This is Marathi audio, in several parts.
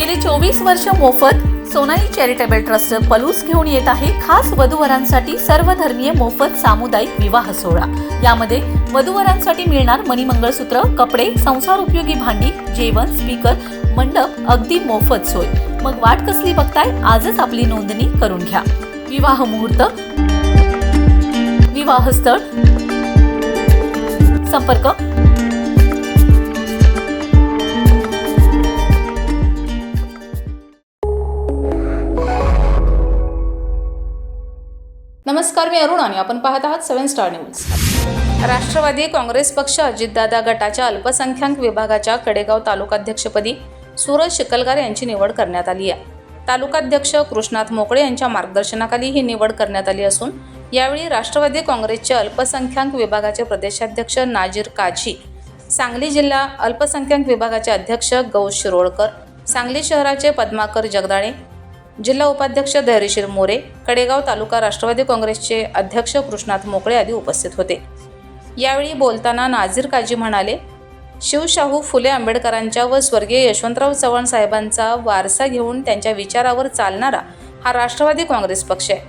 गेली 24 वर्ष मोफत सोनाई चॅरिटेबल ट्रस्ट पलूस घेऊन येत आहे खास वधूवरांसाठी सर्वधर्मीय मोफत सामुदायिक विवाह सोहळा। यामध्ये वधूवरांसाठी मिळणार मणिमंगळसूत्र, कपडे, संसार उपयोगी भांडी, जेवण, स्पीकर, मंडप अगदी मोफत सोय। मग वाट कसली बघताय? आजच आपली नोंदणी करून घ्या। विवाह मुहूर्त, विवाह स्थळ, संपर्क नमस्कार, मी अरुण आणि आपण पाहत आहात 7 स्टार न्यूज। राष्ट्रवादी काँग्रेस पक्ष अजितदादा गटाच्या अल्पसंख्याक विभागाच्या कडेगाव तालुकाध्यक्षपदी सूरज शिकलगार यांची निवड करण्यात आली आहे। तालुकाध्यक्ष कृष्णात मोकळे यांच्या मार्गदर्शनाखाली ही निवड करण्यात आली असून यावेळी राष्ट्रवादी काँग्रेसचे अल्पसंख्याक विभागाचे प्रदेशाध्यक्ष नाजीर काझी, सांगली जिल्हा अल्पसंख्याक विभागाचे अध्यक्ष गौस शिरोळकर, सांगली शहराचे पद्माकर जगदाळे, जिल्हा उपाध्यक्ष धैर्यशील मोरे, कडेगाव तालुका राष्ट्रवादी काँग्रेसचे अध्यक्ष कृष्णात मोकळे आदी उपस्थित होते। यावेळी बोलताना नाजीर काझी म्हणाले, शिवशाहू फुले आंबेडकरांच्या व स्वर्गीय यशवंतराव चव्हाण साहेबांचा वारसा घेऊन त्यांच्या विचारावर चालणारा हा राष्ट्रवादी काँग्रेस पक्ष आहे।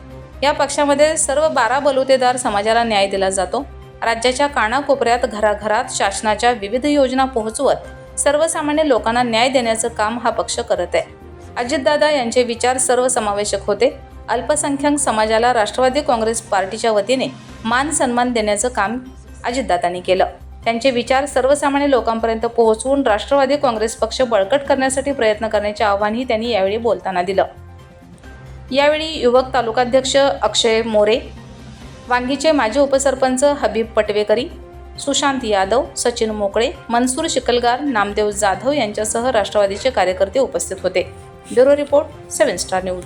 या पक्षामध्ये सर्व 12 बलुतेदार समाजाला न्याय दिला जातो। राज्याच्या कानाकोपऱ्यात घराघरात शासनाच्या विविध योजना पोहोचवत सर्वसामान्य लोकांना न्याय देण्याचं काम हा पक्ष करत आहे। अजितदादा यांचे विचार सर्वसमावेशक होते। अल्पसंख्याक समाजाला राष्ट्रवादी काँग्रेस पार्टीच्या वतीने मान सन्मान देण्याचं काम अजितदादांनी केलं। त्यांचे विचार सर्वसामान्य लोकांपर्यंत पोहोचवून राष्ट्रवादी काँग्रेस पक्ष बळकट करण्यासाठी प्रयत्न करण्याचे आवाहनही त्यांनी यावेळी बोलताना दिलं। यावेळी युवक तालुकाध्यक्ष अक्षय मोरे, वांगीचे माजी उपसरपंच हबीब पटवेकरी, सुशांत यादव, सचिन मोकळे, मनसूर शिकलगार, नामदेव जाधव यांच्यासह राष्ट्रवादीचे कार्यकर्ते उपस्थित होते। Bureau report 7 star news.